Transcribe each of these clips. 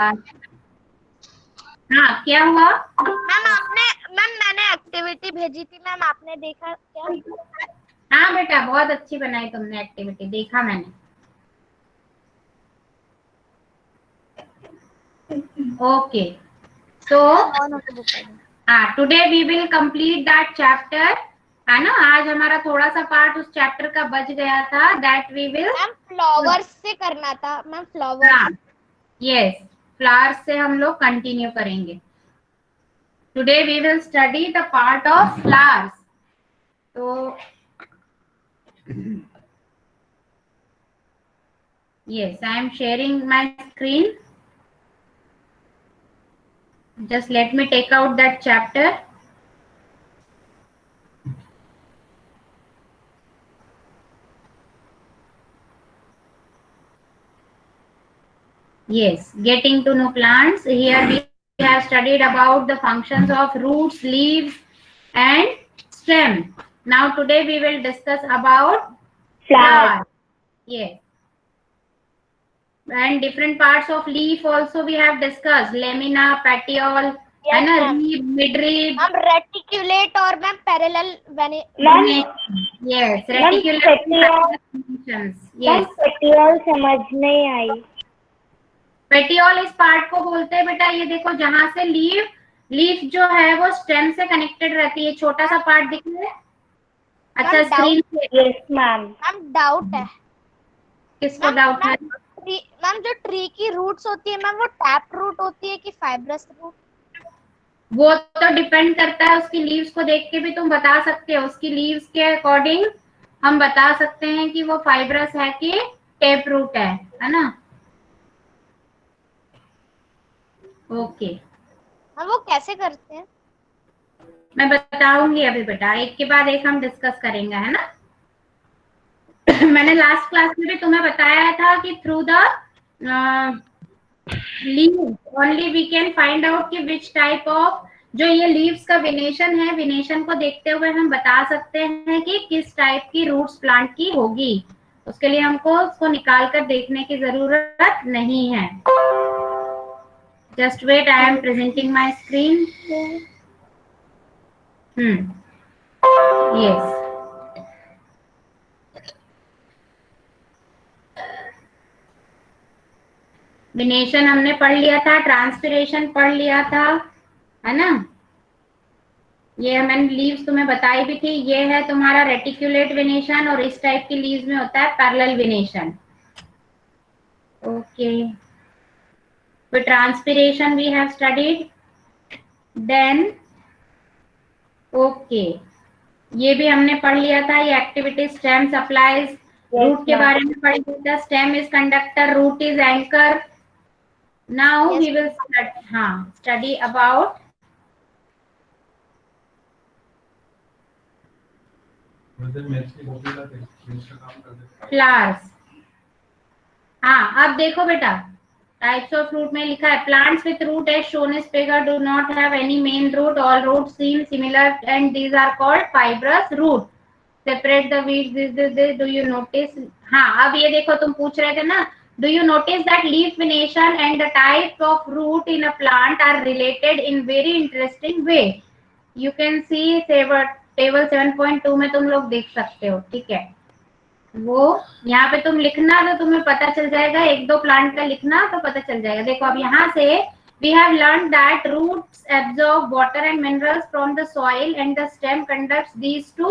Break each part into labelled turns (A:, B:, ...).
A: हाँ क्या हुआ?
B: मैम मैंने एक्टिविटी भेजी थी मैम, आपने देखा क्या?
A: हाँ बेटा, बहुत अच्छी बनाई तुमने एक्टिविटी, देखा मैंने। ओके, तो हाँ, today we will complete that chapter, है ना। आज हमारा थोड़ा सा पार्ट उस चैप्टर का बच गया था, that we will.
B: Ma'am flowers से करना था मैम, फ्लावर्स।
A: हाँ, यस, फ्लावर्स से हम लोग कंटिन्यू करेंगे। Today we will study the part of flowers. तो yes, I am sharing my screen. Just let me take out that chapter. Yes, getting to know plants. Here we have studied about the functions of roots, leaves and stem. Now today we will discuss about flowers. Yes. And different parts of leaf also we have discussed. Lamina, petiole,
B: Yes,
A: rib, midrib.
B: Ma'am reticulate और ma'am parallel
A: Yes, reticulate. Yes.
C: Petiole समझ नहीं आई।
A: Petiole इस part को बोलते हैं बेटा, ये देखो जहां से लीफ जो है वो स्टेम से कनेक्टेड रहती है। छोटा सा पार्ट दिख रहा है? अच्छा, स्क्रीन पे।
C: Yes ma'am.
B: मैम डाउट है।
A: किसको डाउट है?
B: मैम जो ट्री की रूट्स होती है मैम, वो टैप रूट होती है कि फाइब्रस रूट?
A: वो तो डिपेंड करता है, उसकी लीव्स को देख के भी तुम बता सकते हो। उसकी लीव्स के अकॉर्डिंग हम बता सकते हैं कि वो फाइब्रस है कि टेप रूट है ना। ओके,
B: मैम वो कैसे करते हैं?
A: मैं बताऊंगी अभी बेटा, एक के बाद एक हम डिस्कस करेंगे, है ना। मैंने लास्ट क्लास में भी तुम्हें बताया था कि through the leaves only we can find out कि विच टाइप ऑफ, जो ये लीव्स का विनेशन है, विनेशन को देखते हुए हम बता सकते हैं कि किस टाइप की रूट्स प्लांट की होगी। उसके लिए हमको उसको निकाल कर देखने की जरूरत नहीं है। Just wait, I am presenting my screen. Yes, venation हमने पढ़ लिया था, ट्रांसपिरेशन पढ़ लिया था, है ना। ये मैंने लीव्स तुम्हें बताई भी थी। ये है तुम्हारा रेटिकुलेट विनेशन, और इस टाइप की लीव्स में होता है पैरेलल विनेशन। ओके, तो transpiration we have studied. Then okay, ये भी हमने पढ़ लिया था। ये एक्टिविटी स्टेम सप्लाईज, रूट के बारे में पढ़ लिया था। Stem is conductor, root is anchor. Now we will study about flowers. हाँ, अब देखो बेटा, टाइप्स ऑफ रूट में लिखा है plants with root as shown is figure do not have any main root, all roots seem similar and these are called fibrous root. Separate the weeds, this do you notice. हाँ, अब ये देखो, तुम पूछ रहे थे ना, do you notice that leaf venation and the type of root in a plant are related in very interesting way. You can see table 7.2 में तुम लोग देख सकते हो, ठीक है। वो यहाँ पे तुम लिखना तो तुम्हें पता चल जाएगा, एक दो प्लांट का लिखना तो पता चल जाएगा। देखो अब यहाँ से we have learned that roots absorb water and minerals from the soil and the stem conducts these to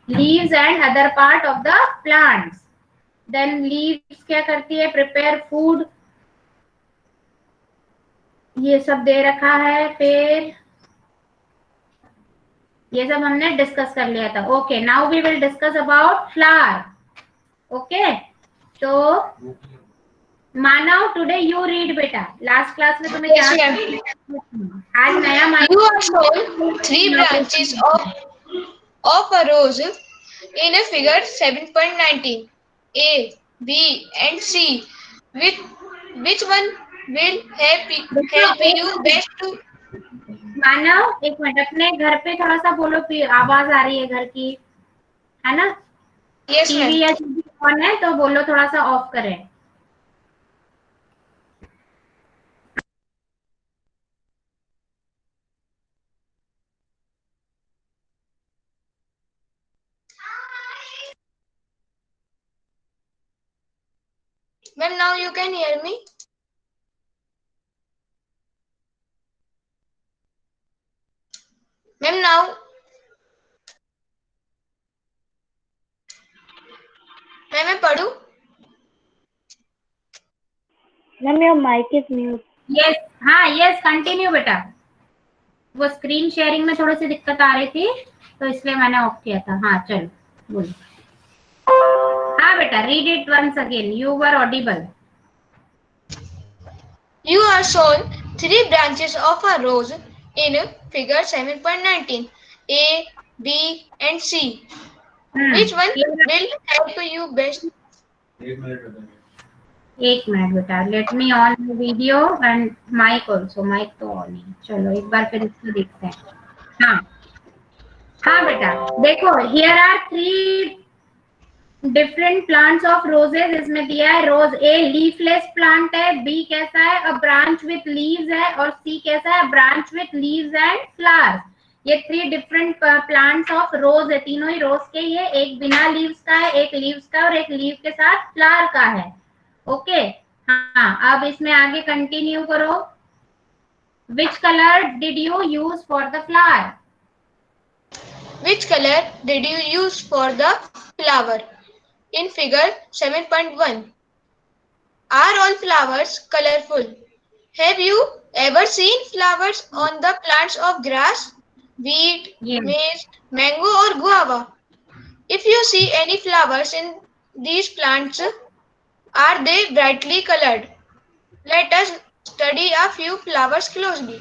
A: leaves and other part of the plants. Then leaves क्या करती है? prepare food, ये सब दे रखा है। फिर ये सब हमने डिस्कस कर लिया था। Okay, now we will discuss about flower. Okay, तो मानव टुडे यू रीड बेटा। लास्ट क्लास में तुम्हें
D: Yes,
A: क्या
D: ma'am.
A: आज नया
D: You are shown three branches of a rose in a figure 7.19. A, B, and C. Which one will help you best to?
A: मानव एक minute, अपने घर पे थोड़ा सा बोलो, आवाज आ रही है घर की, है ना।
D: Yes,
A: TV
D: ma'am.
A: या टीवी ऑन है तो बोलो, थोड़ा सा ऑफ करें।
D: Ma'am, now you can hear me? Ma'am, now. मैं पढ़ूं?
C: Ma'am, your mic is mute.
A: Yes, हाँ यस, कंटिन्यू बेटा। वो स्क्रीन शेयरिंग में थोड़ी सी दिक्कत आ रही थी तो इसलिए मैंने ऑफ किया था। हाँ चलो बोलो। हाँ बेटा, read it once again, you were audible.
D: You are shown 3 branches of a rose in figure 7.19. A, B and C. Which one will help you best?
A: एक मिनट बेटा, let me on video and mic also. Mic तो on है। चलो एक बार फिर इसको देखते हैं। हाँ हाँ बेटा, देखो here are 3 different plants of roses. इसमें दिया है रोज ए लीफलेस प्लांट है, बी कैसा है अ ब्रांच विथ लीव्स है, और सी कैसा है branch with leaves and flowers. ये 3 डिफरेंट प्लांट्स ऑफ रोज है, तीनों ही रोज के। ये एक बिना लीव्स का है, एक लीव्स का, और एक लीव के साथ फ्लावर का है। ओके हाँ, अब इसमें आगे कंटिन्यू करो। Which colour did you use for the flower?
D: Which color did you use for the flower? In figure 7.1. Are all flowers colorful? Have you ever seen flowers on the plants of grass, wheat,
A: Yes.
D: maize, mango or guava? If you see any flowers in these plants, are they brightly colored? Let us study a few flowers closely.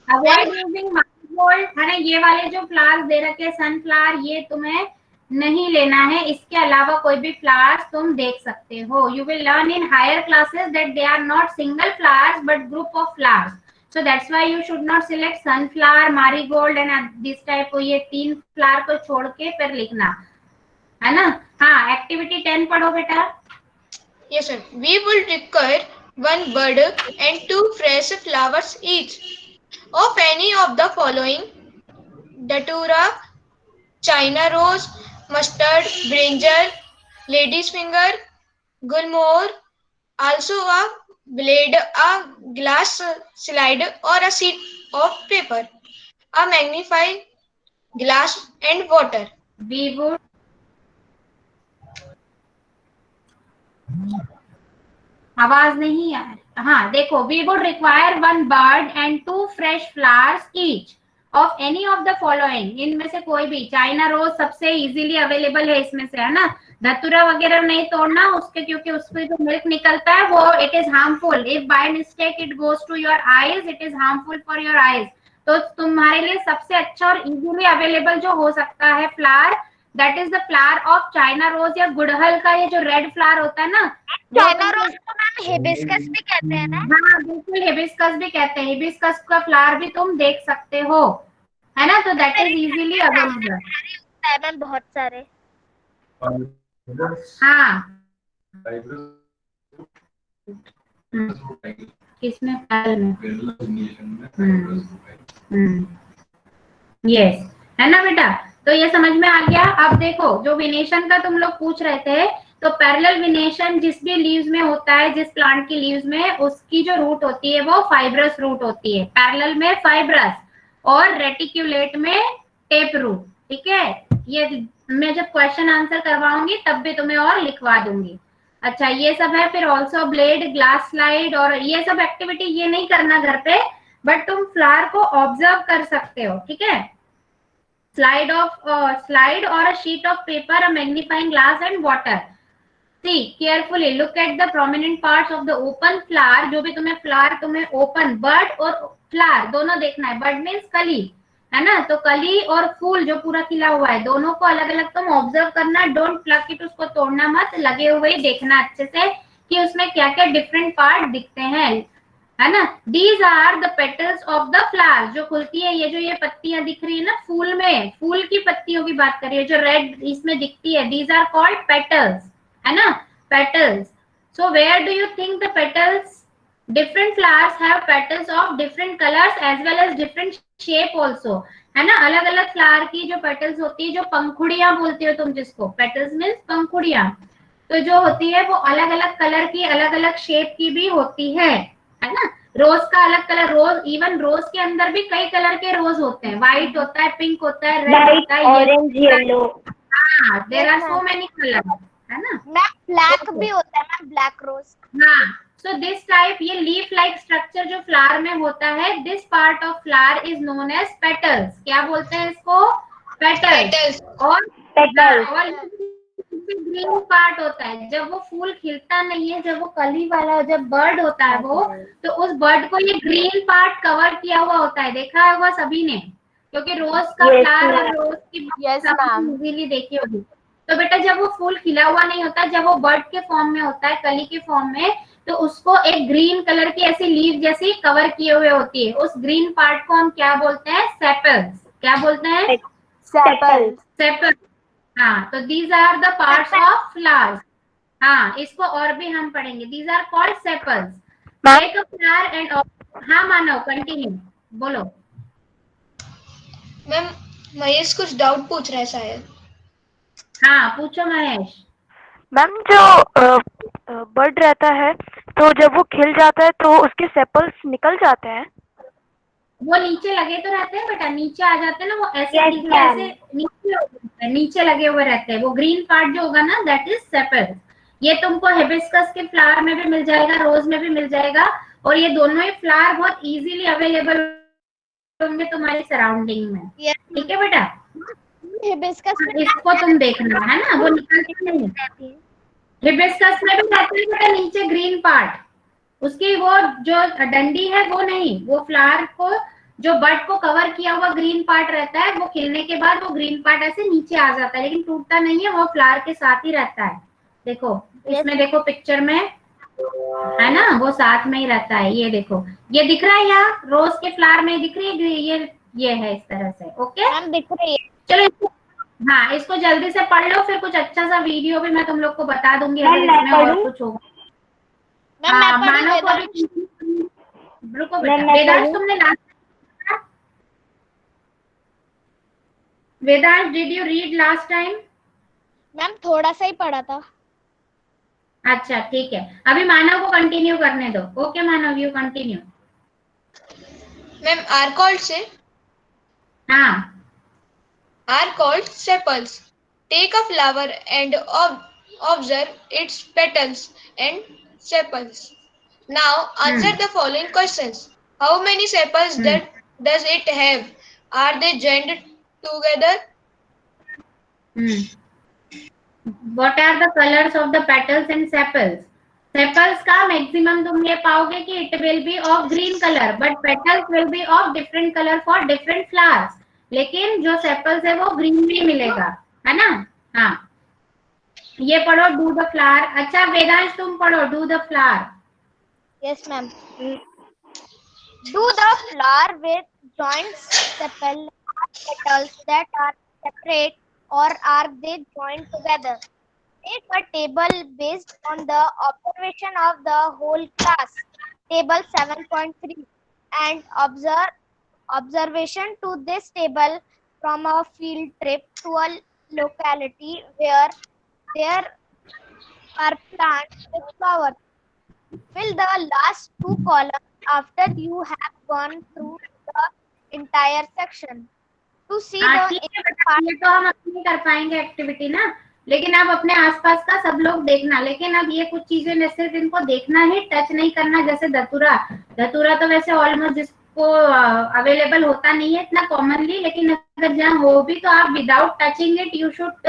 A: Avoid using marigold है ना। ये वाले जो flowers दे रखे हैं sunflower, ये तुम्हें नहीं लेना है। इसके अलावा कोई भी फ्लावर्स तुम देख सकते हो। You will learn in higher classes that they are not single flowers but group of flowers, so that's why you should not select sunflower, marigold and this type को। ये 3 फ्लावर को छोड़ के फिर लिखना है ना। हाँ, एक्टिविटी 10 पढ़ो बेटा।
D: Yes, sir. We will require 1 bud and 2 fresh flowers each of any of the following: datura, China rose, mustard, brinjal, lady's finger, gulmohar. Also a blade, a glass slide or a sheet of paper, a magnifying glass and water.
A: We would आवाज नहीं आ रही। हाँ देखो, we would require 1 bird and 2 fresh flowers each of any of the following. इनमें से कोई भी। China rose सबसे इजीली अवेलेबल है इसमें से, है ना। धतूरा वगैरह नहीं तोड़ना उसके, क्योंकि उसमें जो मिल्क निकलता है वो it is harmful. If by mistake it goes to your eyes, it is harmful for your eyes. तो तुम्हारे लिए सबसे अच्छा और इजीली अवेलेबल जो हो सकता है flower, that is the flower of China rose या गुड़हल का। ये जो रेड फ्लावर होता है ना,
B: चाइना रोज को मैम हिबिस्कस भी कहते हैं ना।
A: हाँ बिल्कुल, हिबिस्कस भी कहते हैं। हिबिस्कस का फ्लावर भी तुम देख सकते हो, है ना। तो दैट इज इजीली अवेलेबल
B: है मैम, बहुत सारे।
A: हाँ किसमें? यस, है ना बेटा। तो ये समझ में आ गया। अब देखो, जो विनेशन का तुम लोग पूछ रहे थे, तो पैरेलल विनेशन जिस भी लीव्स में होता है, जिस प्लांट की लीव्स में, उसकी जो रूट होती है वो फाइब्रस रूट होती है। पैरेलल में फाइब्रस और रेटिक्यूलेट में टेप रूट। ठीक है, ये मैं जब क्वेश्चन आंसर करवाऊंगी तब भी तुम्हें और लिखवा दूंगी। अच्छा, ये सब है। फिर ऑल्सो ब्लेड, ग्लास स्लाइड, और ये सब एक्टिविटी ये नहीं करना घर पे, बट तुम फ्लावर को ऑब्जर्व कर सकते हो। ठीक है, slide or a sheet of paper, a magnifying glass and water. See carefully, look at the prominent parts of the open flower. जो भी तुम्हें open bud और flower दोनों देखना है। bud means कली, है ना। तो कली और फूल जो पूरा खिला हुआ है, दोनों को अलग अलग तुम ऑब्जर्व करना। डोंट प्लक इट, उसको तोड़ना मत, लगे हुए ही देखना अच्छे से कि उसमें क्या क्या डिफरेंट पार्ट दिखते हैं, है ना। These are the petals of the flower. जो खुलती है, ये पत्तियां दिख रही है ना फूल में, फूल की पत्तियों की बात करिए जो रेड इसमें दिखती है। These are called petals, है ना, petals. So where do you think the petals? Different flowers have petals of different colors as well as different shape also, है ना। अलग अलग फ्लावर की जो पेटल्स होती है, जो पंखुड़ियां बोलती हो तुम जिसको, पेटल्स मीन्स पंखुड़ियां, तो जो होती है वो अलग अलग कलर की, अलग अलग शेप की भी होती है ना। रोज का अलग कलर, रोज, इवन रोज के अंदर भी कई कलर के रोज होते हैं, व्हाइट होता है, पिंक होता है, रेड
C: White,
A: होता है, येलो
C: orange,
A: होता है।
C: yellow.
A: हाँ, there
B: Yes,
A: are so
B: ma'am.
A: Many colour, है ना।
B: मैम ब्लैक भी होता है मैम, ब्लैक रोज।
A: हाँ, सो दिस टाइप, ये लीफ लाइक स्ट्रक्चर जो फ्लावर में होता है, this part of flower is known as petals. क्या बोलते हैं इसको? पेटल्स।
D: Petals.
A: और
C: Petals.
A: और ग्रीन पार्ट होता है, जब वो फूल खिलता नहीं है, जब वो कली वाला, जब बर्ड होता है वो, तो उस बर्ड को ये ग्रीन पार्ट कवर किया हुआ होता है। देखा होगा सभी ने, क्योंकि रोज का
C: Yes,
A: फ्लावर और
C: ma'am.
A: रोज की
B: Yes, ma'am.
A: इजीली देखी होगी। तो बेटा जब वो फूल खिला हुआ नहीं होता, जब वो बर्ड के फॉर्म में होता है, कली के फॉर्म में, तो उसको एक ग्रीन कलर की ऐसी लीफ जैसी कवर किए हुए होती है। उस ग्रीन पार्ट को हम क्या बोलते हैं? सेपल्स। क्या बोलते हैं?
C: Sepals.
A: सेपल्स। हाँ, तो these are the parts of flowers. हाँ, इसको और भी हम पढ़ेंगे। These are called sepals. Take a flower and, हाँ मानव, कंटिन्यू, बोलो।
D: मैम महेश कुछ डाउट पूछ रहा है शायद।
A: हाँ, पूछो महेश।
E: मैम जो बर्ड रहता है तो जब वो खिल जाता है तो उसके सेपल्स निकल जाते हैं।
A: वो नीचे लगे तो रहते हैं बेटा, नीचे आ जाते हैं ना, वो ऐसे
C: Yes,
A: नीचे,
C: ma'am.
A: ऐसे नीचे हो जाते हैं, नीचे लगे हुए रहते हैं। वो ग्रीन पार्ट जो होगा ना, दैट इज सेपल्स। ये तुमको हिबिस्कस के फ्लावर में भी मिल जाएगा, रोज में भी मिल जाएगा, और ये दोनों ही फ्लावर बहुत इजीली अवेलेबल होंगे तुम्हारी सराउंडिंग में।
B: Yes.
A: ठीक है बेटा,
B: हिबिस्कस में
A: इसको तुम देखना, है ना, वो निकलता नहीं है।
B: रहती है।
A: हिबिस्कस में भी रहता है बेटा नीचे ग्रीन पार्ट, उसकी वो जो डंडी है वो नहीं, वो फ्लावर को, जो बड को कवर किया हुआ ग्रीन पार्ट रहता है, वो खिलने के बाद वो ग्रीन पार्ट ऐसे नीचे आ जाता है, लेकिन टूटता नहीं है, वो फ्लावर के साथ ही रहता है। देखो इसमें, देखो पिक्चर में, है ना, वो साथ में ही रहता है। ये देखो, ये दिख रहा है यहाँ रोज के फ्लावर में, दिख रही है ये है इस तरह से। ओके,
B: मैम दिख रही है।
A: चलो इसको, हाँ इसको जल्दी से पढ़ लो, फिर कुछ अच्छा सा वीडियो भी मैं तुम लोग को बता दूंगी
C: मैम,
A: अगर
C: मैं
A: इसमें और
C: पढ़ूं?
A: कुछ होगा।
B: मैम मैं पढ़ी
A: मानव को
B: वेदांश।
A: भी, रुको
C: मैम,
A: बेटा,
C: मैं
A: वेदांश
C: पढ़ूं?
A: तुमने last, Vedansh did you read last time?
B: Ma'am थोड़ा सा ही पढ़ा था।
A: अच्छा ठीक है, अभी मानव को कंटिन्यू करने दो। Okay Manav, you continue.
D: Ma'am are called से,
A: हाँ,
D: are called sepals. Take a flower and observe its petals and sepals. Now answer the following questions. How many sepals does it have? Are they joined together?
A: What are the colours of the petals and sepals? Sepals का maximum तुम ये पाओगे कि it will be of green colour, but petals will be of different colour for different flowers. लेकिन जो sepals है वो green में मिलेगा, है ना। हाँ, ये पढ़ो, डू द फ्लावर। अच्छा वेदांश तुम पढ़ो, do the flower.
B: Yes, ma'am. Do the flower with joint sepal petals that are separate, or are they joined together? Make a table based on the observation of the whole class, table 7.3, and observation to this table from a field trip to a locality where there are plants with flowers. Fill the last two columns after you have gone through the entire section. To see
A: हाँ
B: the
A: ठीक है
B: inner
A: बेटा,
B: part,
A: ये तो हम अपनी कर पाएंगे एक्टिविटी ना, लेकिन आप अपने आसपास का सब लोग देखना। लेकिन अब ये कुछ चीजें न सिर्फ इनको देखना ही, टच नहीं करना। जैसे धतूरा, धतूरा तो वैसे ऑलमोस्ट जिसको अवेलेबल होता नहीं है इतना कॉमनली, लेकिन अगर जहाँ हो भी तो आप without touching it you should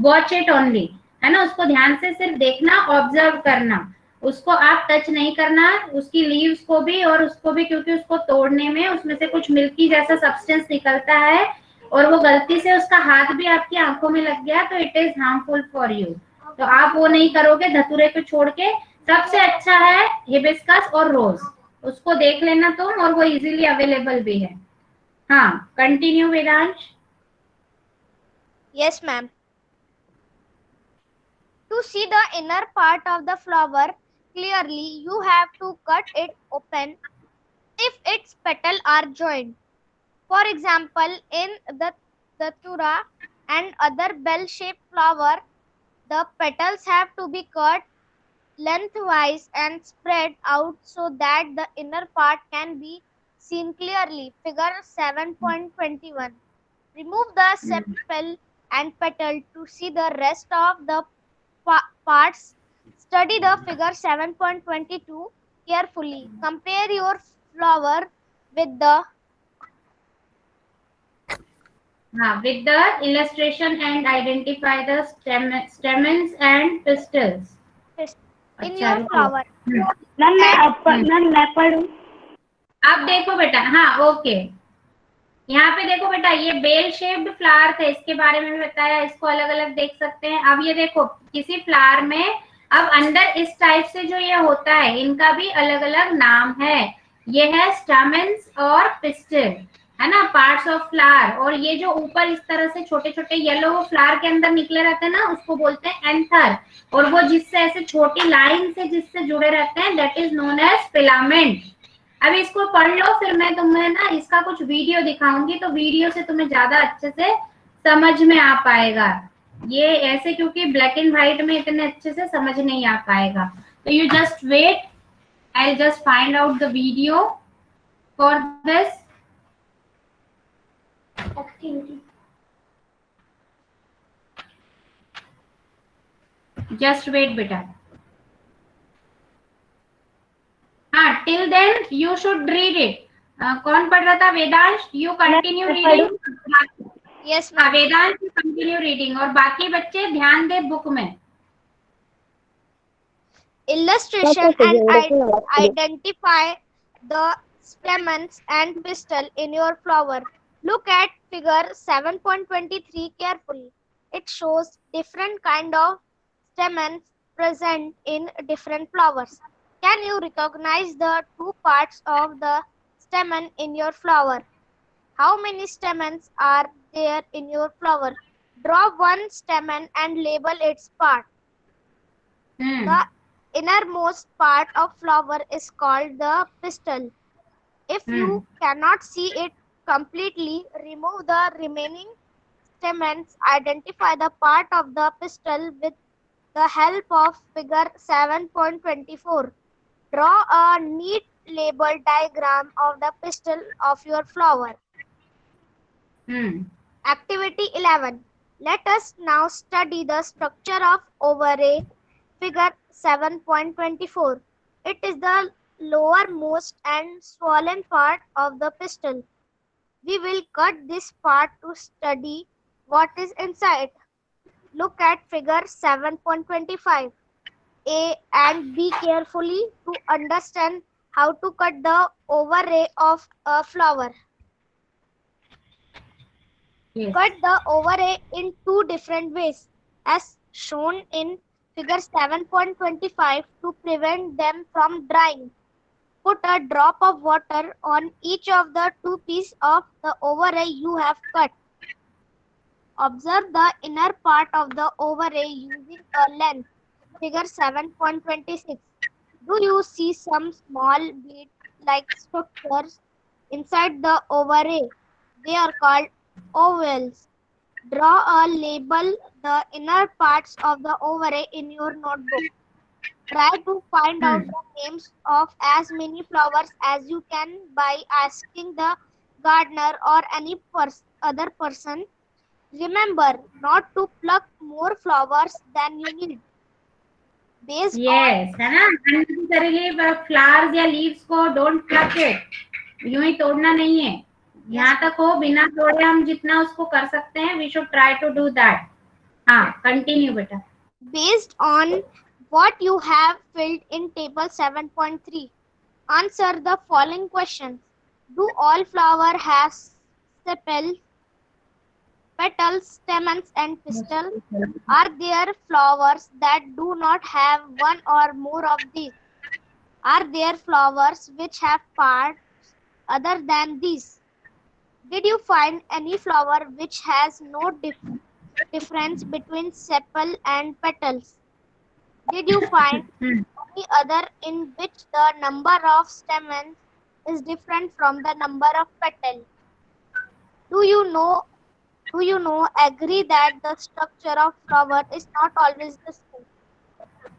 A: watch it only, है ना। उसको ध्यान से सिर्फ देखना, ऑब्जर्व करना, उसको आप टच नहीं करना, उसकी लीव्स को भी और उसको भी, क्योंकि उसको तोड़ने में उसमें से कुछ मिल्की जैसा सब्सटेंस निकलता है, और वो गलती से उसका हाथ भी आपकी आंखों में लग गया तो it is harmful for you. तो आप वो नहीं करोगे धतूरे को छोड़ के। सबसे अच्छा है हिबिस्कस और रोज, उसको देख लेना तुम, और वो इजीली अवेलेबल भी है। हाँ, continue Vedansh.
B: yes, ma'am. To see the inner part of the flower clearly, you have to cut it open if its petals are joined. For example, in the datura and other bell-shaped flower, The petals have to be cut lengthwise and spread out so that the inner part can be seen clearly. Figure 7.21. Remove the sepal and petal to see the rest of the parts. Study the figure 7.22 carefully. Compare your flower with the
A: with the illustration and identify the stamens and pistils.
B: in
A: अच्छा
B: your
A: रुको
B: flower.
C: Ma'am मैं पढ़ूं?
A: अब देखो बेटा, हाँ okay, यहाँ पे देखो बेटा, ये बेल शेप्ड फ्लावर थे, इसके बारे में भी बताया, इसको अलग अलग देख सकते हैं। अब ये देखो किसी फ्लावर में अब अंदर इस टाइप से जो ये होता है, इनका भी अलग अलग नाम है। ये है स्टामेंस और पिस्टिल, है ना, पार्ट्स ऑफ फ्लावर। और ये जो ऊपर इस तरह से छोटे छोटे येलो फ्लावर के अंदर निकले रहते हैं ना, उसको बोलते हैं एंथर। और वो जिससे ऐसे छोटी लाइन से जिससे जुड़े रहते हैं, that is known as filament. अब इसको पढ़ लो, फिर मैं तुम्हें ना इसका कुछ वीडियो दिखाऊंगी, तो वीडियो से तुम्हें ज्यादा अच्छे से समझ में आ पाएगा। ये ऐसे क्योंकि ब्लैक एंड व्हाइट में इतने अच्छे से समझ नहीं आ पाएगा। तो you just wait, I just find out the video for this activity. Just wait बेटा। हाँ, till then you should read it. कौन पढ़ रहा था? Vedansh, you continue reading.
B: Yes,
A: हाँ
B: ma'am.
A: वेदांश कंटिन्यू रीडिंग, और बाकी बच्चे ध्यान दे बुक में।
B: Illustration and identify the stamens and pistil in your flower. Look at figure 7.23 carefully. It shows different kind of stamens present in different flowers. Can you recognize the two parts of the stamen in your flower? How many stamens are there in your flower? Draw one stamen and label its part. The innermost part of flower is called the pistil. If you cannot see it completely, remove the remaining stamens. Identify the part of the pistil with the help of figure 7.24. Draw a neat label diagram of the pistil of your flower. Activity 11. Let us now study the structure of ovary. Figure 7.24. It is the lowermost and swollen part of the pistil. We will cut this part to study what is inside. Look at figure 7.25. A and B carefully to understand how to cut the ovary of a flower.
A: Yes.
B: Cut the ovary in two different ways, as shown in figure 7.25 to prevent them from drying. Put a drop of water on each of the two pieces of the ovary you have cut. Observe the inner part of the ovary using a lens. Figure 7.26. Do you see some small bead-like structures inside the ovary? They are called ovals. Draw or label the inner parts of the ovary in your notebook. Try to find out the names of as many flowers as you can by asking the gardener or any other person. Remember not to pluck more flowers than you need. Based
A: yes, है ना, unnecessarily flowers या leaves को don't pluck it, यूं ही तोड़ना नहीं है। यहाँ तक हो बिना तोड़े हम जितना उसको कर सकते हैं, we should try to do that. हाँ, continue बेटा.
B: Based on what you have filled in table 7.3, answer the following questions. Do all flowers have sepals, petals, stamens, and pistils? Are there flowers that do not have one or more of these? Are there flowers which have parts other than these? Did you find any flower which has no difference between sepal and petals? Did you find any other in which the number of stamens is different from the number of petals? Do you know Do you agree that the structure of flower is not always the same?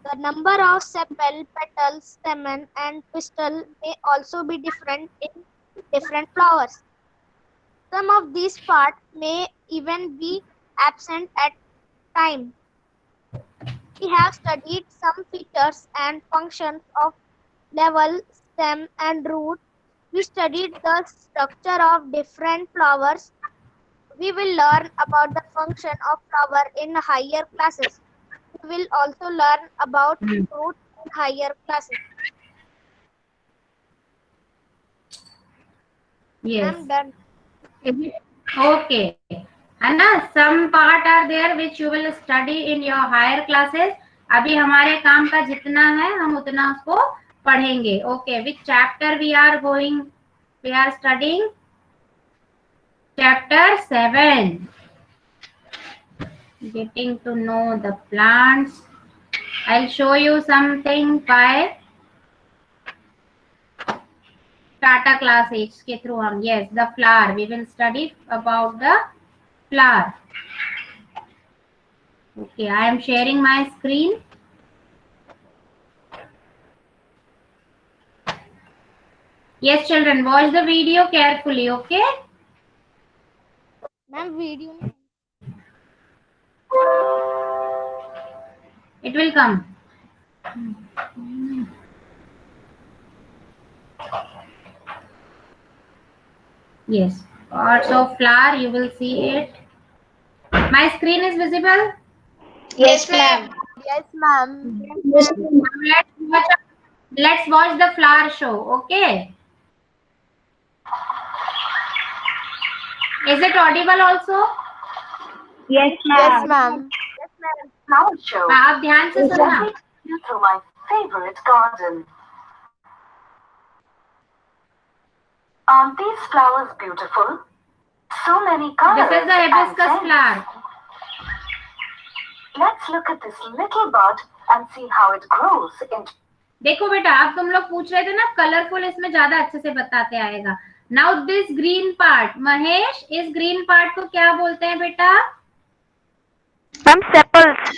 B: The number of sepal, petals, stamen, and pistil may also be different in different flowers. Some of these parts may even be absent at time. We have studied some features and functions of level, stem, and root. We studied the structure of different flowers. We will learn about the function of flower in higher classes. We will also learn about
A: Hmm.
B: fruit in higher classes.
A: Yes.
B: I'm done.
A: Okay. है ना, some part are there which you will study in your higher classes. अभी हमारे काम का जितना है हम उतना उसको पढ़ेंगे. Okay, which chapter we are studying? Chapter 7. Getting to know the plants. I'll show you something by Tata class H के through हम. Yes, the flower. We will study about the flower. Okay, I am sharing my screen. Yes, children, watch the video carefully, okay?
B: Ma'am, video.
A: It will come. Yes, parts of flower, you will see it. My screen is visible?
D: Yes, ma'am.
B: Yes, ma'am.
A: Let's watch the flower show, okay? Is it audible also?
C: Yes,
B: Yes,
C: ma'am.
B: ma'am.
F: Flower show.
A: हाँ, आप ध्यान से सुनना.
F: You to my favorite garden. Aren't these flowers beautiful? So many colors.
A: This is the
F: and
A: hibiscus
F: scents.
A: flower.
F: Let's look at this little bud and see how it grows into.
A: देखो बेटा, आप तुम लोग पूछ रहे थे ना colourful, इसमें ज्यादा अच्छे से बताते आएगा. Now this green part, Mahesh, इस ग्रीन पार्ट को क्या बोलते हैं बेटा?
E: Ma'am sepals.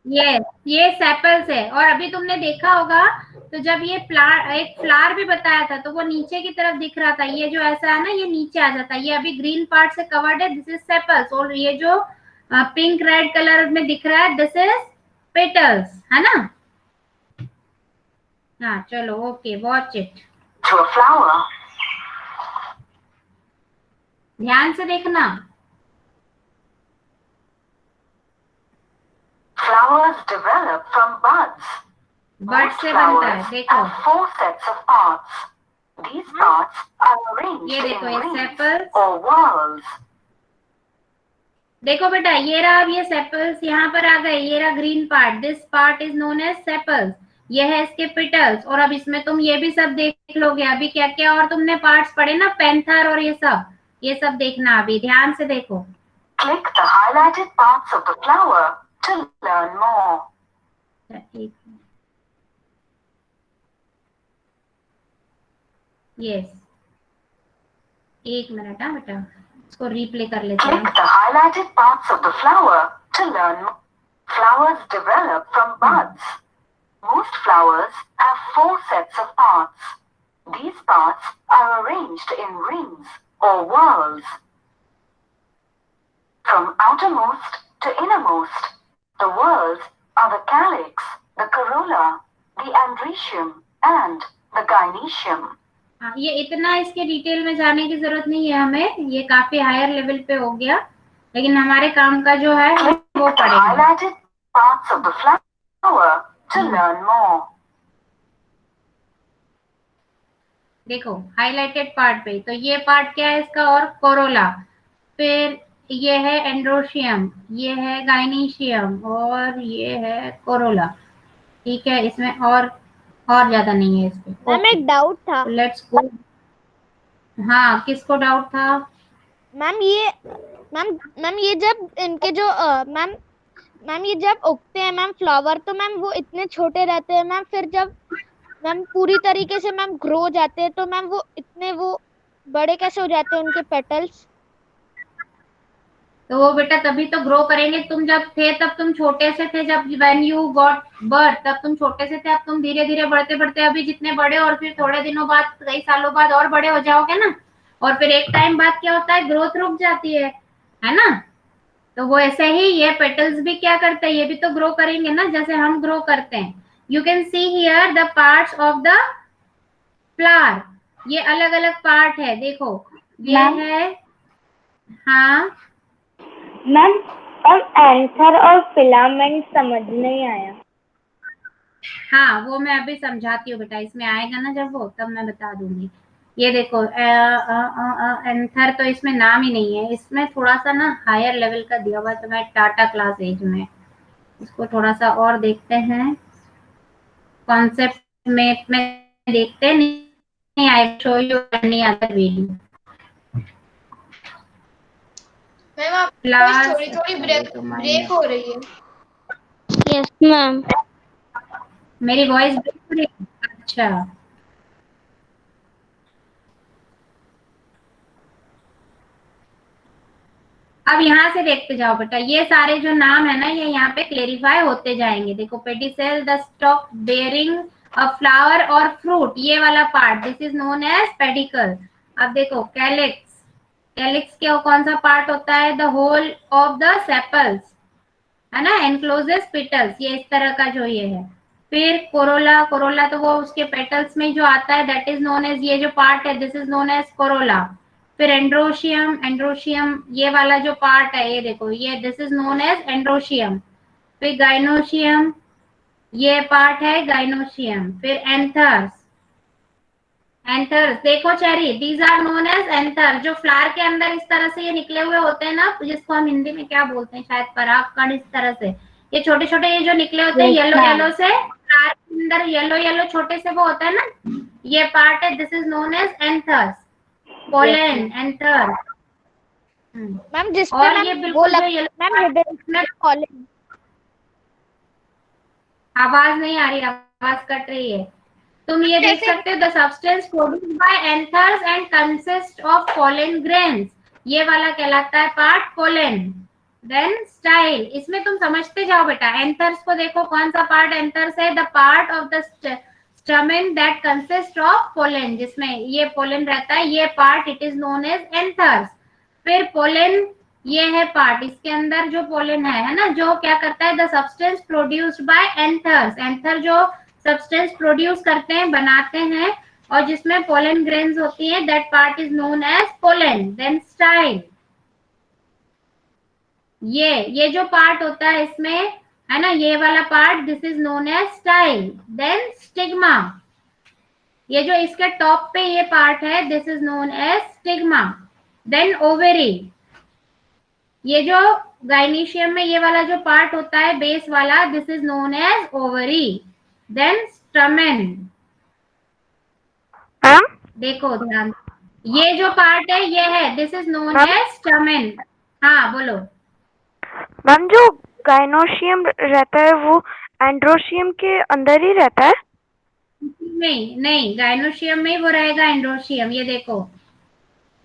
A: ये सेपल्स है. और अभी तुमने देखा होगा तो जब ये एक फ्लावर भी बताया था तो वो नीचे की तरफ दिख रहा था. ये जो ऐसा है ना, ये नीचे आ जाता है. ये अभी ग्रीन पार्ट से कवर्ड है, दिस इज सेपल्स. और ये जो पिंक रेड कलर में दिख रहा है, दिस इज पेटल्स, है ना? हाँ, चलो, okay, watch it.
F: To a flower.
A: ध्यान से देखना.
F: Flowers develop from buds.
A: Bird
F: Most
A: से बनता है.
F: flowers
A: देखो,
F: have 4 sets of parts. These parts are arranged
A: ये देखो,
F: in
A: ये
F: rings
A: सेपल्स.
F: or whorls.
A: देखो बेटा, ये रहा. अब ये सेपल्स यहाँ पर आ गए. ये रहा green part. This part is known as sepals. ये है इसके पेटल्स. और अब इसमें तुम ये भी सब देख लोगे. अभी क्या क्या और तुमने पार्ट्स पढ़े ना, पैंथर और ये सब देखना. अभी ध्यान से देखो.
F: Click the highlighted parts of the flower to learn more.
A: Yes, एक मिनट. हाँ बेटा, इसको रिप्ले कर लेते
F: Click
A: हैं.
F: the highlighted parts of the flower to learn more. Flowers develop from buds. Most flowers have 4 sets of parts. These parts are arranged in rings or whorls. From outermost to innermost, the whorls are the calyx, the corolla, the androecium, and the gynoecium.
A: हाँ, ये इतना इसके detail में जाने की जरूरत नहीं है हमें. ये काफी हायर लेवल पे हो गया, लेकिन हमारे काम का जो है
F: Click
A: वो
F: the
A: पढ़ेंगे.
F: highlighted parts of the flower to learn more.
A: देखो, हाइलाइटेड पार्ट पे तो ये पार्ट क्या है इसका? और कोरोला. फिर ये है एंड्रोशियम, ये है गाइनीशियम, और ये है कोरोला. ठीक है, इसमें और ज्यादा नहीं है इसमें.
B: मैम, एक डाउट था.
A: Let's go. हाँ, किसको डाउट था?
B: मैम, ये जब इनके जो मैम ये जब उगते हैं मैम फ्लावर, तो मैम वो इतने छोटे रहते हैं मैम. फिर जब मैम पूरी तरीके से मैम ग्रो जाते हैं तो मैम वो इतने वो बड़े कैसे हो जाते हैं उनके पेटल्स?
A: तो वो बेटा तभी तो ग्रो करेंगे। तुम जब थे तब तुम छोटे से थे, जब व्हेन यू गॉट बर्थ तब तुम छोटे से थे, अब तुम धीरे धीरे बढ़ते बढ़ते अभी जितने बड़े, और फिर थोड़े दिनों बाद कई सालों बाद और बड़े हो जाओगे ना, और फिर एक टाइम बाद क्या होता है, ग्रोथ रुक जाती है ना। तो वो ऐसे ही ये पेटल्स भी क्या करते हैं, ये भी तो ग्रो करेंगे ना जैसे हम ग्रो करते हैं। You can see here the parts of the flower, ये अलग अलग पार्ट है, देखो ये
C: मैम?
A: है। हाँ
C: मैम एंथर और फिलामेंट समझ नहीं आया।
A: हाँ, वो मैं अभी समझाती हूँ बेटा, इसमें आएगा ना जब वो, तब मैं बता दूंगी। ये देखो एंथर तो इसमें नाम ही नहीं है, इसमें थोड़ा सा ना हायर लेवल का दिया हुआ है, तो मैं टाटा क्लास एज में इसको थोड़ा सा और देखते हैं, कॉन्सेप्ट में देखते हैं। नहीं I show you any other video.
D: Ma'am आपकी
A: क्लास
D: थोड़ी थोड़ी ब्रेक हो रही है।
B: Yes ma'am.
A: मेरी वॉइस ब्रेक हो रही है? अच्छा, अब यहाँ से देखते जाओ बेटा, ये सारे जो नाम है ना ये यहाँ पे क्लेरिफाई होते जाएंगे। देखो pedicel the stalk bearing a flower और फ्रूट, ये वाला part this is known as pedicel. अब देखो कैलिक्स, कैलिक्स के कौन सा पार्ट होता है, the whole of the sepals, है ना, एनक्लोजेस पेटल्स, ये इस तरह का जो ये है। फिर कोरोला, कोरोला तो वो उसके पेटल्स में जो आता है, दैट इज नोन एज, ये जो पार्ट है this is known as corolla. फिर एंड्रोशियम, एंड्रोशियम ये वाला जो पार्ट है, ये देखो ये this is known as androecium. फिर गाइनोशियम, ये पार्ट है गाइनोशियम। फिर एंथर्स, एंथर्स देखो cherry, these are known as anther, जो फ्लावर के अंदर इस तरह से ये निकले हुए होते हैं ना, जिसको हम हिंदी में क्या बोलते हैं, शायद परागकण, इस तरह से ये छोटे छोटे ये जो निकले होते हैं येलो येलो से, फ्लावर के अंदर येलो येलो छोटे से वो होता है ना, ये पार्ट है, this is known as anthers, pollen anther.
B: Ma'am जिस पे
A: और ये
B: मैम वो
A: बिल्कुल जो
B: लग
A: येलो
B: मैम हिबिस्कस कॉलेज।
A: आवाज नहीं आ रही, आवाज कट रही है। तुम ये देख सकते हो, the substance produced by anthers and consist of pollen grains, ये वाला कहलाता है पार्ट पोलन। देन स्टाइल, इसमें तुम समझते जाओ बेटा, एंथर्स को देखो कौन सा पार्ट एंथर्स है, the part of the stamen that consist of pollen, जिसमें ये पोलन रहता है, ये part it is known as anthers. फिर पोलन ये है पार्ट, इसके अंदर जो पोलन है ना, जो क्या करता है, the substance produced by anthers, anther जो सब्सटेंस प्रोड्यूस करते हैं, बनाते हैं, और जिसमें पोलन ग्रेन्स होती है, that part is known as pollen. Then style, ये जो पार्ट होता है इसमें, है ना, ये वाला part this is known as style. Then stigma, ये जो इसके टॉप पे ये पार्ट है this is known as stigma. Then ovary, ये जो गाइनीशियम में ये वाला जो पार्ट होता है बेस वाला, this is known as ovary. Then stamen, देखो ध्यान, ये जो पार्ट है ये है, this is known as stamen. हाँ बोलो
E: मैम, जो गाइनोशियम रहता है वो एंड्रोशियम के अंदर ही रहता है?
A: नहीं नहीं, गाइनोशियम में ही वो रहेगा एंड्रोशियम। ये देखो,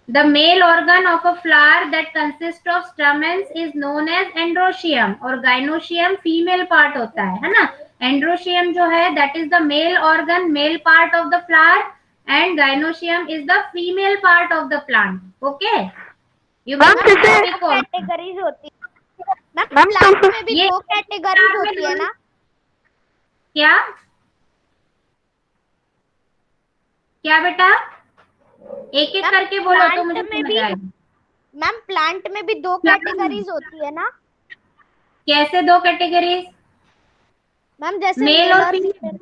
A: the male organ of a flower that consists of stamens is known as androecium, और gynoecium फीमेल पार्ट होता है ना। एंड्रोशियम जो है that is the male organ, male part of the flower, and gynoecium is the female part of the plant. Okay, you
E: ma'am जैसे
B: categories होती है ma'am, plant में भी दो कैटेगरीज होती है ना?
A: क्या क्या बेटा, एक एक करके बोलो तो मुझे समझ आएगा।
B: मैम प्लांट में भी दो कैटेगरीज होती है ना?
A: कैसे दो कैटेगरीज?
B: मैम जैसे
A: मेल और फीमेल।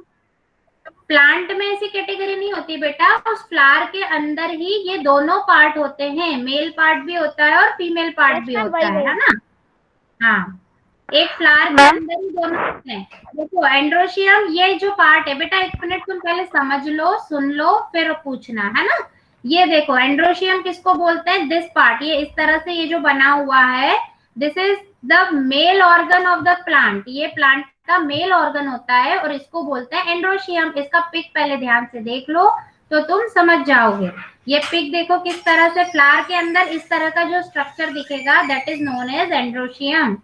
A: प्लांट में ऐसी कैटेगरी नहीं होती बेटा, उस फ्लावर के अंदर ही ये दोनों पार्ट होते हैं, मेल पार्ट भी होता है और फीमेल पार्ट भी होता है ना। हाँ, एक फ्लावर के अंदर ही दोनों होते हैं। देखो एंड्रोशियम ये जो पार्ट है बेटा, एक मिनट तुम पहले समझ लो, सुन लो, फिर पूछना, है ना। ये देखो एंड्रोशियम किसको बोलते हैं, दिस पार्ट, ये इस तरह से ये जो बना हुआ है, this is the male organ of the plant, ये प्लांट का मेल ऑर्गन होता है और इसको बोलते हैं एंड्रोशियम। इसका पिक पहले ध्यान से देख लो तो तुम समझ जाओगे। ये पिक देखो किस तरह से फ्लावर के अंदर इस तरह का जो स्ट्रक्चर दिखेगा that is known as androecium.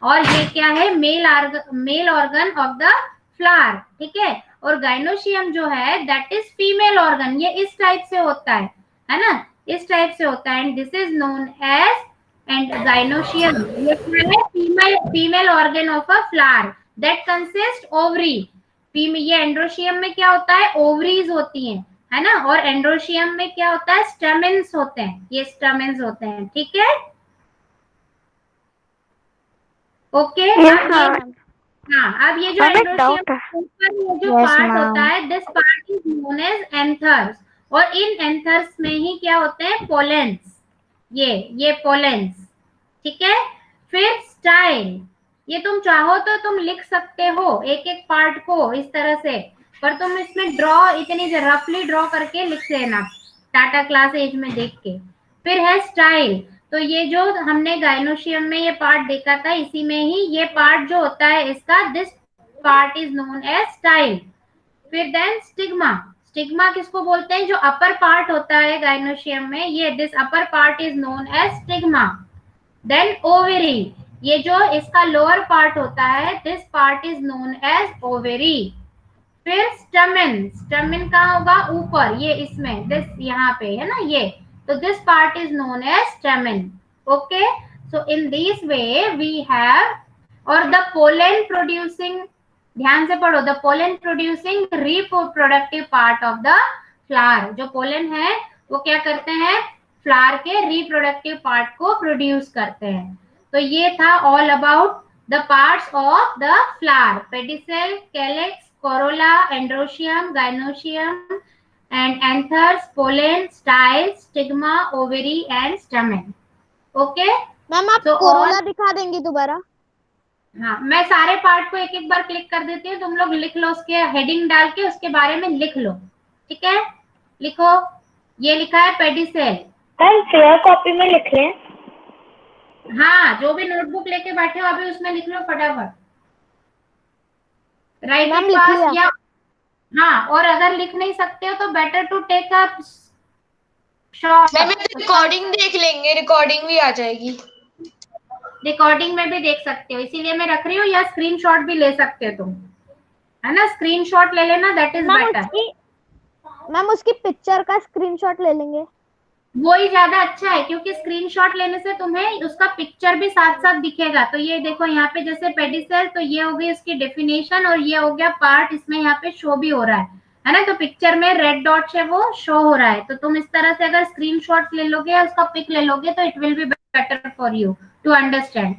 A: और ये क्या है, male organ of the flower, ठीक है। और गाइनोशियम जो है दैट इज फीमेल ऑर्गन, ये इस टाइप से होता है ना, इस टाइप से होता है। And this is known as and gynoecium, ये क्या है, female organ of a flower that consist ovary. ये एंड्रोशियम में क्या होता है, ओवरीज होती हैं, है ना। और एंड्रोशियम में क्या होता है, स्टेमेंस होते हैं, ये स्टेमेंस होते हैं, ठीक है। Okay
E: Yes, ma'am.
A: हाँ, अब ये जो
E: मैम, एक
A: एंड्रोशियम
E: डाउट है।
A: ऊपर ये जो
C: Yes,
A: पार्ट
C: ma'am.
A: होता है this part is known as anthers. और इन एंथर्स में ही क्या होते हैं, पोलेंस, ये पोलेंस, ठीक है। फिर स्टाइल, ये तुम चाहो तो तुम लिख सकते हो एक एक पार्ट को इस तरह से, पर तुम इसमें ड्रॉ इतनी रफली ड्रॉ करके लिख लेना टाटा क्लास एज में देख के। फिर है स्टाइल, तो ये जो हमने गाइनोशियम में ये पार्ट देखा था इसी में ही ये पार्ट जो होता है इसका, this part is known as style. फिर देन स्टिग्मा, स्टिग्मा किसको बोलते हैं, जो अपर पार्ट होता है गाइनोशियम में, ये this upper part is known as stigma. Then ovary, ये जो इसका लोअर पार्ट होता है this part is known as ovary. फिर स्टमेन, स्टमेन कहाँ होगा, ऊपर, ये इसमें, दिस यहाँ पे है ना ये, तो this part is known as stamen. Okay, so in this way we have, और द पोलन प्रोड्यूसिंग, ध्यान से पढ़ो, the pollen producing reproductive part of the flower. जो पोलन है वो क्या करते हैं, फ्लावर के रिप्रोडक्टिव पार्ट को प्रोड्यूस करते हैं। तो ये था all about the parts of the flower, pedicel, calyx, corolla, androecium, gynoecium, and anthers, pollen, style, stigma, ovary, and stamen. Okay?
B: Ma'am आप
A: So
B: कोरोला दिखा देंगी दोबारा?
A: हाँ, मैं सारे पार्ट को एक एक बार क्लिक कर देती हूँ, तुम लोग लिख लो, उसके हेडिंग डाल के उसके बारे में लिख लो, ठीक है। लिखो, ये लिखा है पेडिसेल।
C: मैम फेयर कॉपी में लिख लें?
A: हाँ, जो भी नोटबुक लेके बैठे हो अभी उसमें लिख लो फटाफट, राइट
B: मैम
A: इट
B: लिख
A: फास्ट।
B: लिया।
A: या हाँ, और अगर लिख नहीं सकते हो तो better to take a short.
D: Ma'am recording देख लेंगे, रिकॉर्डिंग भी आ जाएगी।
A: रिकॉर्डिंग में भी देख सकते हो, इसीलिए मैं रख रही हूँ, या स्क्रीनशॉट भी ले सकते हो तुम, है ना, स्क्रीनशॉट ले लेना, दैट इज बेटर।
B: मैम उसकी पिक्चर का स्क्रीनशॉट ले लेंगे,
A: वो ही ज्यादा अच्छा है, क्योंकि स्क्रीनशॉट लेने से तुम्हें उसका पिक्चर भी साथ साथ दिखेगा। तो ये देखो यहाँ पे जैसे पेडिसेल, तो ये हो गई इसकी डेफिनेशन, और ये हो गया पार्ट, इसमें यहाँ पे शो भी हो रहा है ना। तो पिक्चर में रेड डॉट से वो शो हो रहा है, तो तुम इस तरह से अगर स्क्रीनशॉट ले लोगे या उसका पिक ले लोगे तो it will be better for you to understand.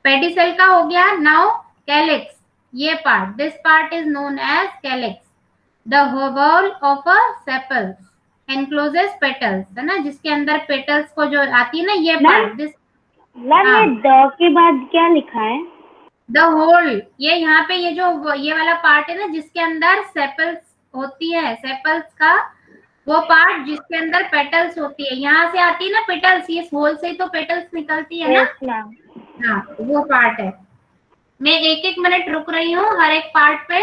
A: Pedicel का हो गया। नाउ कैलिक्स, ये part, this part is known as calyx, the wall of a sepals encloses petals, है ना, जिसके अंदर पेटल्स को जो आती है ना, ये पार्ट, दिस
C: मैम ये द के बाद क्या लिखा है?
A: द होल, ये यहाँ पे ये जो ये वाला पार्ट है ना जिसके अंदर सेपल्स होती है, सेपल्स का वो पार्ट जिसके अंदर पेटल्स होती है, यहाँ से आती है ना पेटल्स, ये होल से तो पेटल्स निकलती है ना।
C: Yes ma'am.
A: हाँ, वो पार्ट है। मैं एक एक मिनट रुक रही हूँ हर एक पार्ट पे,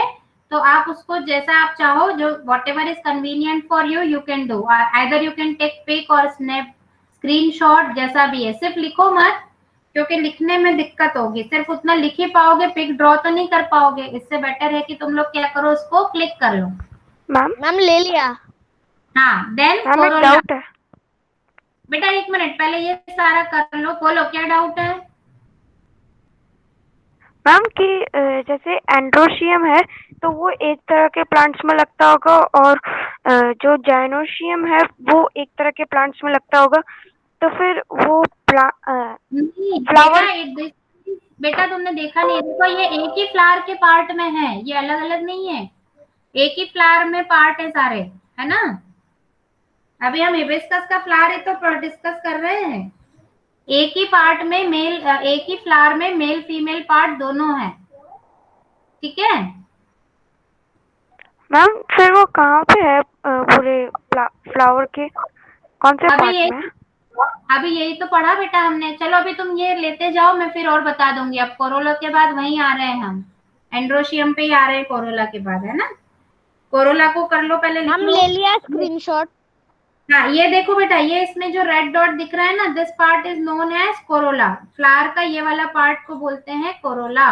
A: तो आप उसको जैसा आप चाहो, जो whatever is convenient for you you can do, either you can take pic or snap screenshot, जैसा भी है। सिर्फ लिखो मत, क्योंकि लिखने में दिक्कत होगी, सिर्फ उतना लिख ही पाओगे, पिक ड्रॉ तो नहीं कर पाओगे। इससे बेटर है कि तुम लोग क्या करो, उसको क्लिक कर लो।
B: मैम ले लिया।
A: हाँ, देन
E: मैम एक डाउट है।
A: बेटा एक मिनट, पहले ये सारा कर लो, बोलो क्या डाउट है।
E: मैम कि जैसे एंड्रोशियम है तो वो एक तरह के प्लांट्स में लगता होगा, और जो जाइनोशियम है वो एक तरह के प्लांट्स में लगता होगा, तो फिर वो फ्लावर।
A: बेटा तुमने देखा नहीं, देखो ये एक ही फ्लावर के पार्ट में है, ये अलग अलग नहीं है, एक ही फ्लावर में पार्ट है सारे, है ना। अभी हम हिबिस्कस का फ्लावर ही तो डिस्कस कर रहे हैं। एक ही पार्ट में मेल, एक ही फ्लावर में मेल फीमेल पार्ट दोनों है, ठीक है।
E: मैम फिर वो कहाँ पे है पूरे फ्लावर के कौन से पार्ट में?
A: अभी यही तो पढ़ा बेटा हमने। चलो अभी तुम ये लेते जाओ, मैं फिर और बता दूंगी। अब कोरोला के बाद वहीं आ रहे हैं हम, एंड्रोशियम पे ही आ रहे हैं कोरोला के बाद, है ना। कोरोला को कर लो पहले, लिख
B: मैम
A: लो।
B: ले लिया स्क्रीनशॉट।
A: हाँ, ये देखो बेटा, ये इसमें जो रेड डॉट दिख रहा है ना, this part is known as corolla. Flower का ये वाला पार्ट को बोलते हैं कोरोला।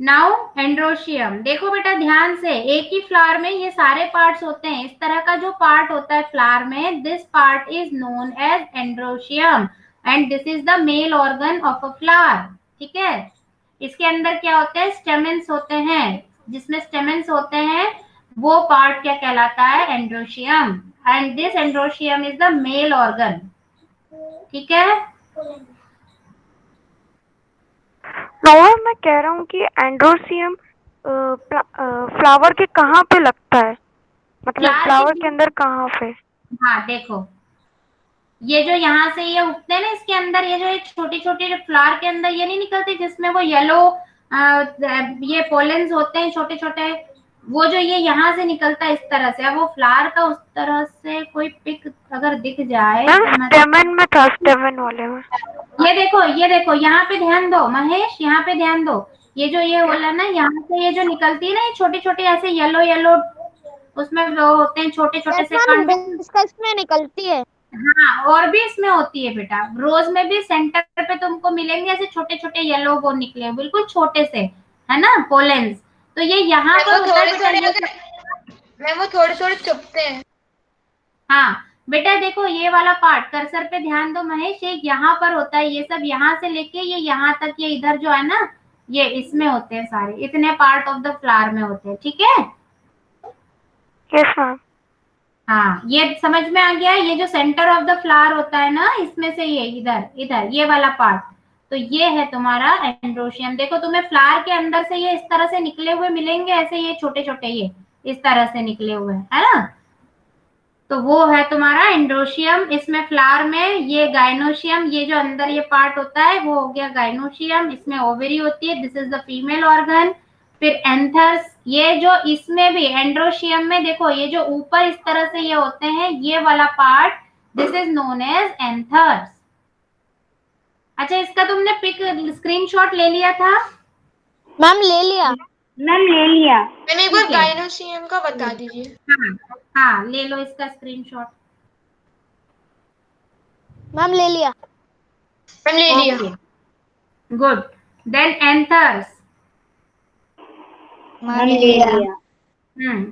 A: नाउ एंड्रोशियम, देखो बेटा ध्यान से, एक ही फ्लावर में ये सारे पार्ट्स होते हैं। इस तरह का जो पार्ट होता है फ्लावर में, this part is known as androecium and this is the male organ of a flower. ठीक है, इसके अंदर क्या होते हैं, स्टेमेंस होते हैं। जिसमें स्टेमेंस होते हैं वो पार्ट क्या कहलाता है, androecium, and this androecium is the male organ. ठीक है,
E: और मैं कह रहा हूँ कि एंड्रोसियम फ्लावर के कहाँ पे लगता है, मतलब
A: Flower
E: फ्लावर
A: के-
E: के अंदर कहाँ पे?
A: हाँ देखो, ये जो यहाँ से ये उगते हैं ना, इसके अंदर ये जो छोटी छोटी फ्लावर के अंदर ये नहीं निकलती, जिसमें वो येलो ये पोलेंस होते हैं छोटे छोटे, वो जो ये यहाँ से निकलता है इस तरह से। अब वो फ्लावर का उस तरह से कोई पिक अगर दिख जाए
E: मैम
A: तो मैं
E: स्टेमन में था, स्टेमन वाले में।
A: ये देखो, ये देखो, यहाँ पे ध्यान दो महेश, यहाँ पे ध्यान दो। ये जो ये होला ना, यहाँ से ये जो निकलती है ना, ये छोटी छोटी ऐसे येलो येलो, उसमें वो होते हैं छोटे छोटे से कंड।
B: इसका इसमें निकलती है।
A: हाँ, और भी इसमें होती है बेटा, रोज में भी सेंटर पे तुमको मिलेंगे ऐसे छोटे छोटे येलो वो निकले, बिल्कुल छोटे से, है ना, पोलेंस। तो ये यहाँ पर होता है बेटा,
D: मैम वो थोड़े थोड़े चुपते हैं।
A: हाँ बेटा देखो, ये वाला पार्ट कर्सर पे ध्यान दो महेश, ये यहाँ पर होता है, ये सब यहाँ से लेके ये यहाँ तक, ये इधर जो है ना, ये इसमें होते हैं सारे, इतने पार्ट ऑफ द फ्लावर में होते हैं। ठीक है,
E: यस मैम।
A: हाँ ये समझ में आ गया। ये जो सेंटर ऑफ द फ्लावर होता है ना, इसमें से ये इधर इधर ये वाला पार्ट, तो ये है तुम्हारा एंड्रोशियम। देखो तुम्हें फ्लावर के अंदर से ये इस तरह से निकले हुए मिलेंगे, ऐसे ये छोटे छोटे ये इस तरह से निकले हुए, है ना, तो वो है तुम्हारा एंड्रोशियम। इसमें फ्लावर में ये गाइनोशियम, ये जो अंदर ये पार्ट होता है वो हो गया गाइनोशियम। इसमें ओवरी होती है, this is the female organ. फिर एंथर्स, ये जो इसमें भी एंड्रोशियम में देखो, ये जो ऊपर इस तरह से ये होते हैं, ये वाला part, this is known as anthers. अच्छा, इसका तुमने पिक स्क्रीनशॉट ले लिया था?
B: मैम ले लिया।
C: मैम ले लिया।
D: मैंने एक बार
A: ठीक है।
D: गाइनोसियम का बता दीजिए।
A: हाँ हाँ, ले लो इसका स्क्रीनशॉट।
B: मैम ले लिया।
D: मैम ले लिया।
A: Good, then anthers.
C: मैम ले लिया।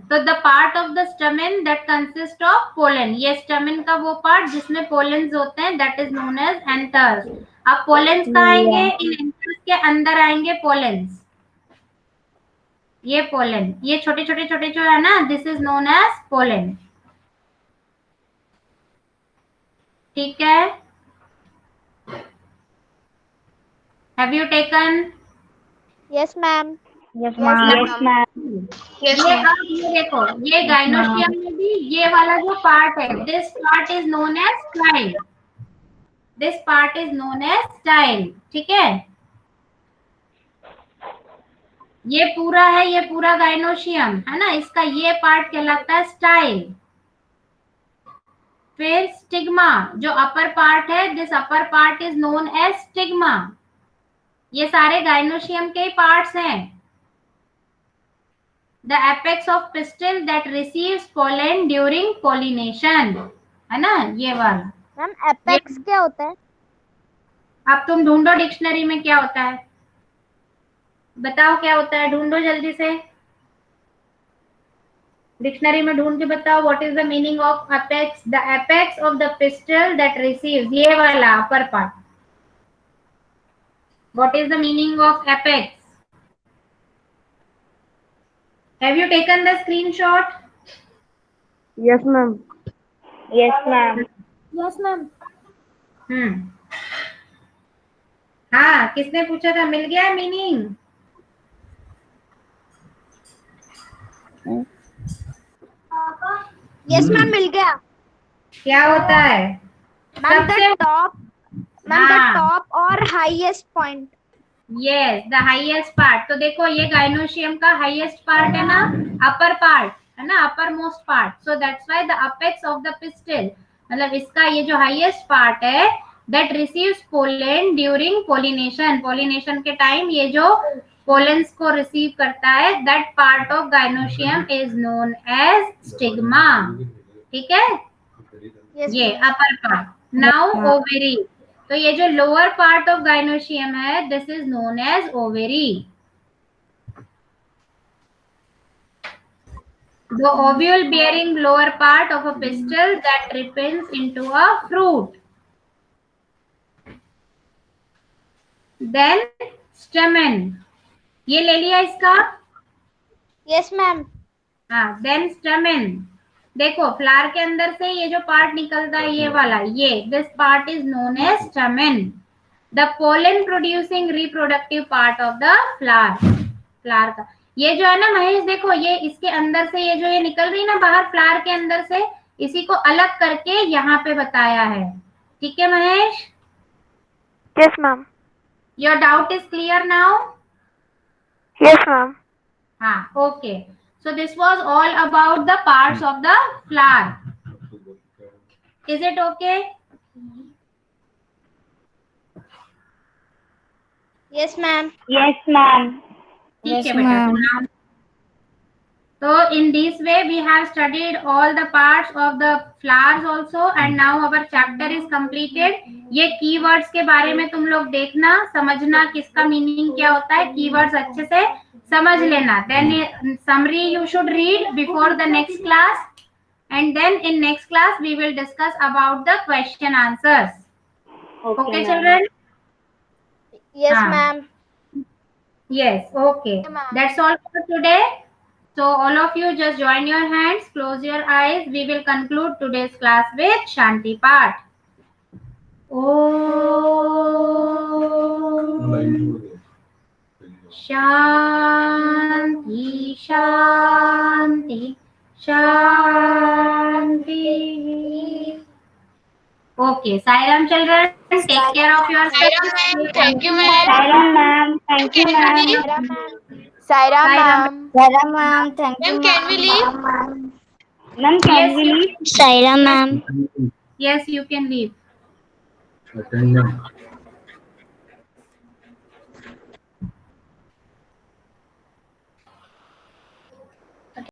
A: तो the part of the stamen that consist of pollen, ये स्टमेन का वो पार्ट जिसमें पोलेंस होते हैं, that is known as anthers. अब पोलेंस कहाँ आएंगे, इन एंथर्स के अंदर आएंगे पोलेंस। ये पोलन, ये छोटे छोटे जो है ना, this is known as pollen. ठीक है, have you taken?
B: Yes ma'am.
C: Yes ma'am.
A: ये देखो, ये गाइनोशियम में भी ये वाला जो पार्ट है, this part is known as style, this part is known as style. ठीक है, ये पूरा है, ये पूरा गाइनोशियम है ना, इसका ये पार्ट कहलाता है स्टाइल। फिर स्टिग्मा, जो अपर पार्ट है, this upper part is known as stigma. ये सारे गाइनोशियम के पार्ट्स हैं। The apex of pistil that receives pollen during pollination, है ना, ये वाला।
B: मैम एपेक्स क्या होता है?
A: अब तुम ढूंढो डिक्शनरी में क्या होता है, बताओ क्या होता है, ढूंढो जल्दी से डिक्शनरी में, ढूंढ के बताओ what is the meaning of apex. The apex of the pistol that receives, ये वाला upper part, what is the meaning of apex? Have you taken the screenshot?
C: Yes ma'am. Yes ma'am.
B: Yes ma'am.
A: हाँ, किसने पूछा था, मिल गया meaning?
B: Yes ma'am मिल गया।
A: क्या होता है?
B: मैम द
A: सबसे
B: टॉप, मैम द
A: हाँ।
B: टॉप और highest point.
A: Yes, the highest part. तो देखो, ये गाइनोशियम का हाईएस्ट पार्ट है ना, अपर पार्ट है ना, upper most part, so that's why the apex of the pistil, मतलब इसका ये जो हाईएस्ट पार्ट है, that receives pollen during pollination, pollination के टाइम ये जो पोलेंस को रिसीव करता है, that part of gynoecium is known as stigma. ठीक है,
B: Yes,
A: ये
B: ma'am.
A: Upper part. Now ovary, तो ये जो लोअर पार्ट ऑफ गाइनोशियम है, this is known as ovary. The ovule bearing lower part of a pistil that ripens into a fruit. Then stamen, ये ले लिया इसका।
B: Yes, ma'am.
A: हाँ, then stamen, देखो फ्लावर के अंदर से ये जो पार्ट निकलता है, ये वाला, ये this part is known as stamen, the pollen producing reproductive part of the flower। Flower का ये जो है ना महेश, देखो ये इसके अंदर से ये जो ये निकल रही है ना बाहर फ्लावर के अंदर से, इसी को अलग करके यहाँ पे बताया है। ठीक है Mahesh?
E: Yes, ma'am.
A: Your doubt is clear now?
E: Yes, ma'am.
A: हाँ, okay. So this was all about the parts of the flower. Is it okay?
B: Yes, ma'am.
C: Yes, ma'am.
A: ठीक है बेटा। So in this way we have studied all the parts of the flowers also, and now our chapter is completed. ये keywords के बारे में तुम लोग देखना, समझना किसका मीनिंग क्या होता है, keywords अच्छे से समझ लेना। Then summary you should read before the next class, and then in next class we will discuss about the question answers. Okay, children?
B: Yes,
A: हाँ.
B: ma'am.
A: Yes, okay. That's all for today. So all of you just join your hands, close your eyes. We will conclude today's class with Shanti Path. Om Shanti Shanti Shanti. Okay, Sairam children, take care of yourself.
D: Sairam ma'am, thank you ma'am.
C: Sairam ma'am. Thank you, ma'am.
B: Sairam ma'am.
C: Sairam ma'am. Thank
D: Ma'am, can we leave?
C: Ma'am, can we leave?
B: Sairam ma'am.
A: Yes, you can leave.
G: Attendance.